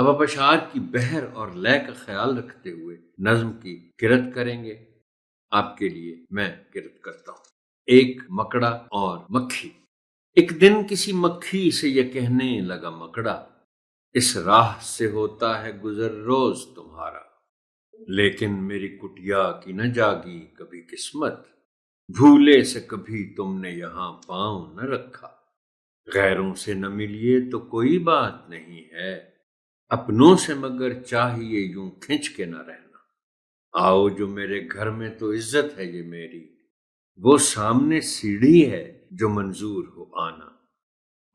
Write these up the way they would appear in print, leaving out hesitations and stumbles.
اب اشعار کی بحر اور لے کا خیال رکھتے ہوئے نظم کی کرت کریں گے۔ آپ کے لیے میں کرت کرتا ہوں۔ ایک مکڑا اور مکھی۔ ایک دن کسی مکھی سے یہ کہنے لگا مکڑا، اس راہ سے ہوتا ہے گزر روز تمہارا، لیکن میری کٹیا کی نہ جاگی کبھی قسمت، بھولے سے کبھی تم نے یہاں پاؤں نہ رکھا، غیروں سے نہ ملیے تو کوئی بات نہیں ہے، اپنوں سے مگر چاہیے یوں کھنچ کے نہ رہنا، آؤ جو میرے گھر میں تو عزت ہے یہ میری، وہ سامنے سیڑھی ہے جو منظور ہو آنا۔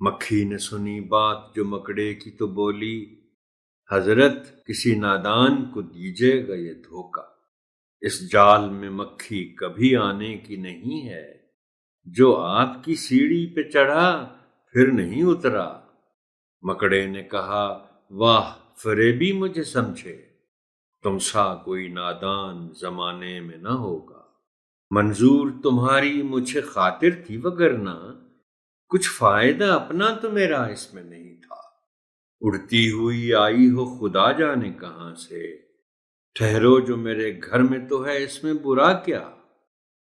مکھی نے سنی بات جو مکڑے کی تو بولی، حضرت کسی نادان کو دیجیے گا یہ دھوکا، اس جال میں مکھی کبھی آنے کی نہیں ہے، جو آپ کی سیڑھی پہ چڑھا پھر نہیں اترا۔ مکڑے نے کہا، واہ فریبی مجھے سمجھے، تم سا کوئی نادان زمانے میں نہ ہوگا، منظور تمہاری مجھے خاطر تھی وگرنہ کچھ فائدہ اپنا تو میرا اس میں نہیں تھا، اڑتی ہوئی آئی ہو خدا جانے کہاں سے، ٹھہرو جو میرے گھر میں تو ہے اس میں برا کیا،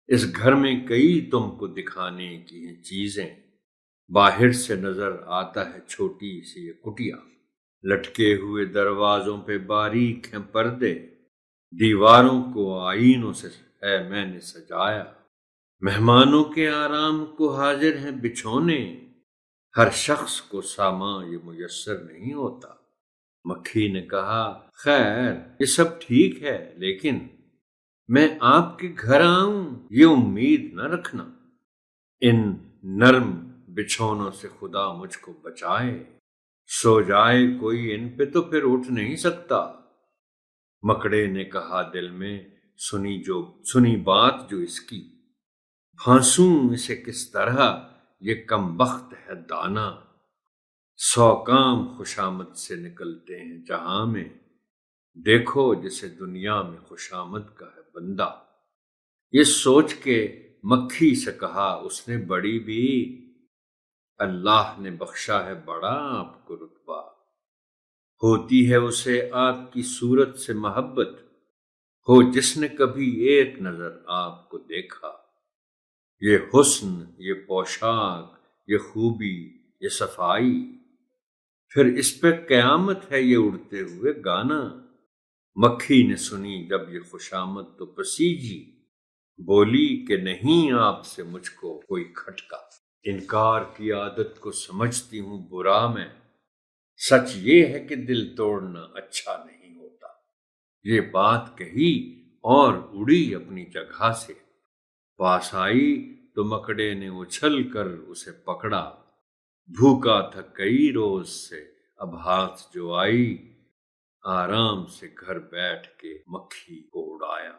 اس گھر میں کئی تم کو دکھانے کی ہیں چیزیں، باہر سے نظر آتا ہے چھوٹی سی یہ کٹیا، لٹکے ہوئے دروازوں پہ باریک ہیں پردے، دیواروں کو آئینوں سے ہے میں نے سجایا، مہمانوں کے آرام کو حاضر ہیں بچھونے، ہر شخص کو سامان یہ میسر نہیں ہوتا۔ مکھی نے کہا، خیر یہ سب ٹھیک ہے، لیکن میں آپ کے گھر آؤں یہ امید نہ رکھنا، ان نرم بچھونوں سے خدا مجھ کو بچائے، سو جائے کوئی ان پہ تو پھر اٹھ نہیں سکتا۔ مکڑے نے کہا دل میں، سنی بات جو اس کی، پھانسوں اسے کس طرح یہ کم بخت ہے دانا، 100 کام خوشامد سے نکلتے ہیں جہاں میں، دیکھو جسے دنیا میں خوشامد کا ہے بندہ۔ یہ سوچ کے مکھی سے کہا اس نے بڑی بھی، اللہ نے بخشا ہے بڑا آپ کو رتبہ، ہوتی ہے اسے آپ کی صورت سے محبت، ہو جس نے کبھی ایک نظر آپ کو دیکھا، یہ حسن، یہ پوشاک، یہ خوبی، یہ صفائی، پھر اس پہ قیامت ہے یہ اڑتے ہوئے گانا۔ مکھی نے سنی جب یہ خوشامد تو پسیجی، بولی کہ نہیں آپ سے مجھ کو کوئی کھٹکا، انکار کی عادت کو سمجھتی ہوں برا میں، سچ یہ ہے کہ دل توڑنا اچھا نہیں ہوتا۔ یہ بات کہی اور اڑی اپنی جگہ سے، پاس آئی تو مکڑے نے اچھل کر اسے پکڑا، بھوکا تھا کئی روز سے اب ہاتھ جو آئی، آرام سے گھر بیٹھ کے مکھی کو اڑایا۔